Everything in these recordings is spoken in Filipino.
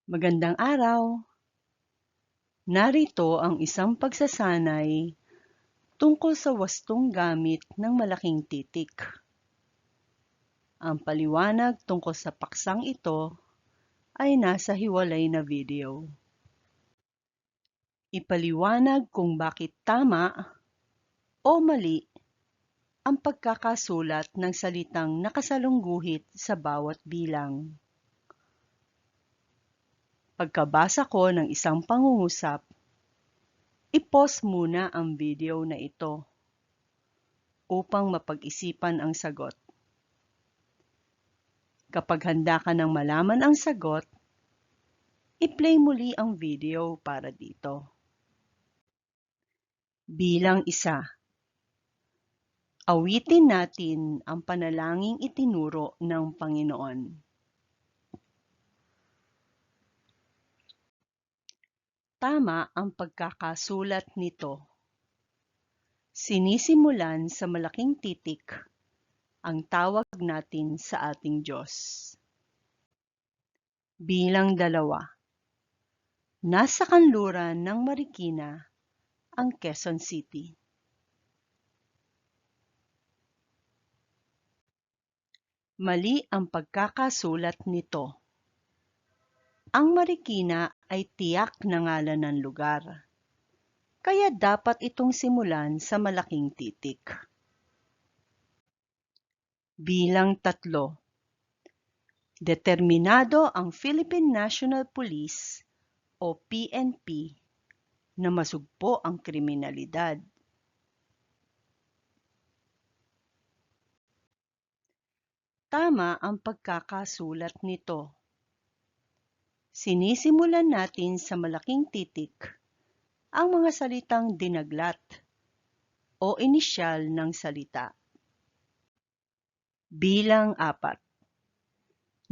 Magandang araw! Narito ang isang pagsasanay tungkol sa wastong gamit ng malaking titik. Ang paliwanag tungkol sa paksang ito ay nasa hiwalay na video. Ipaliwanag kung bakit tama o mali ang pagkakasulat ng salitang nakasalungguhit sa bawat bilang. Pagkabasa ko ng isang pangungusap, i-pause muna ang video na ito upang mapag-isipan ang sagot. Kapag handa ka nang malaman ang sagot, i-play muli ang video para dito. Bilang 1. Awitin natin ang panalangin itinuro ng Panginoon. Tama ang pagkakasulat nito. Sinisimulan sa malaking titik ang tawag natin sa ating Diyos. Bilang 2. Nasa kanluran ng Marikina ang Quezon City. Mali ang pagkakasulat nito. Ang Marikina ay tiyak na ngalan ng lugar, kaya dapat itong simulan sa malaking titik. Bilang 3. Determinado ang Philippine National Police o PNP na masugpo ang kriminalidad. Tama ang pagkakasulat nito. Sinisimulan natin sa malaking titik ang mga salitang dinaglat o inisyal ng salita. Bilang 4.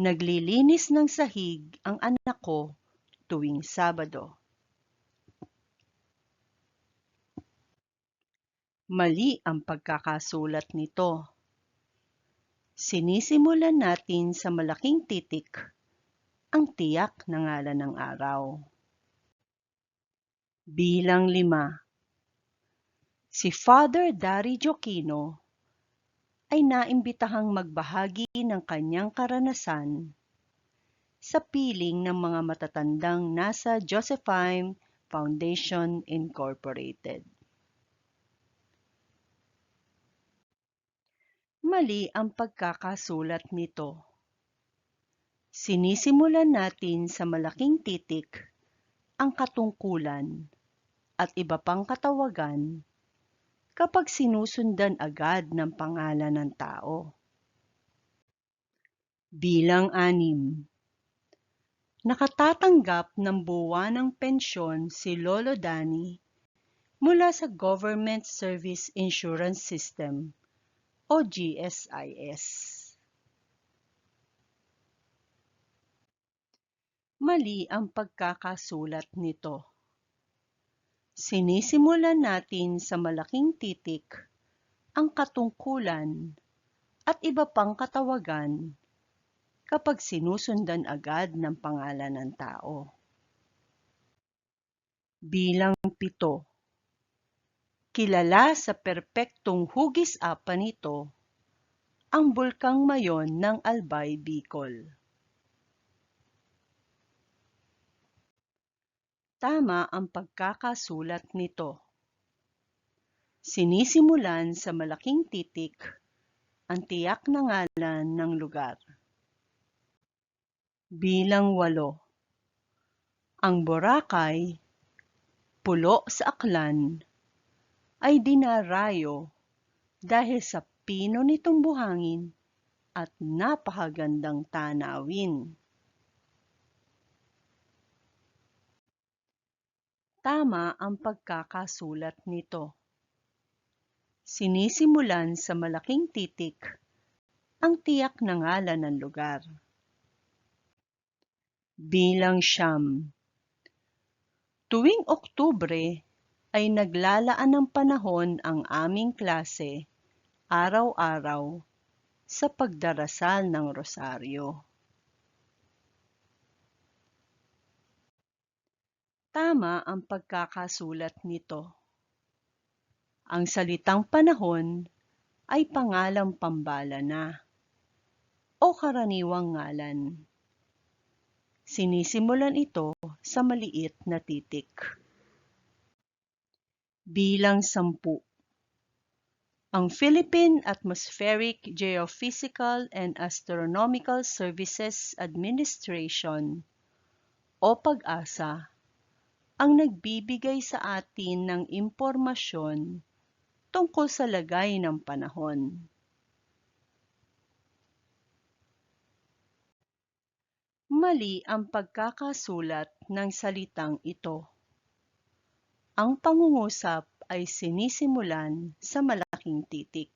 Naglilinis ng sahig ang anak ko tuwing Sabado. Mali ang pagkakasulat nito. Sinisimulan natin sa malaking titik ang tiyak na ngalan ng araw. Bilang 5. Si Father Dari Joquino ay naimbitahang magbahagi ng kanyang karanasan sa piling ng mga matatandang nasa Josephine Foundation Incorporated. Mali ang pagkakasulat nito. Sinisimulan natin sa malaking titik ang katungkulan at iba pang katawagan kapag sinusundan agad ng pangalan ng tao. Bilang 6. Nakatatanggap ng buwanang pensyon si Lolo Danny mula sa Government Service Insurance System o GSIS. Mali ang pagkakasulat nito. Sinisimulan natin sa malaking titik ang katungkulan at iba pang katawagan kapag sinusundan agad ng pangalan ng tao. Bilang 7. Kilala sa perpektong hugis-apa nito ang Bulkang Mayon ng Albay, Bicol. Tama ang pagkakasulat nito. Sinisimulan sa malaking titik ang tiyak na ngalan ng lugar. Bilang 8. Ang Boracay, pulo sa Aklan, ay dinarayo dahil sa pino nitong buhangin at napakagandang tanawin. Tama ang pagkakasulat nito. Sinisimulan sa malaking titik ang tiyak na ngalan ng lugar. Bilang 9. Tuwing Oktubre ay naglalaan ng panahon ang aming klase araw-araw sa pagdarasal ng rosaryo. Tama ang pagkakasulat nito. Ang salitang panahon ay pangalang pambala na o karaniwang ngalan. Sinisimulan ito sa maliit na titik. Bilang 10. Ang Philippine Atmospheric, Geophysical and Astronomical Services Administration o PAGASA ang nagbibigay sa atin ng impormasyon tungkol sa lagay ng panahon. Mali ang pagkakasulat ng salitang ito. Ang pangungusap ay sinisimulan sa malaking titik.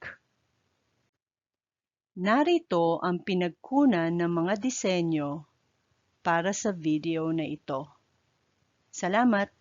Narito ang pinagkunan ng mga disenyo para sa video na ito. Salamat!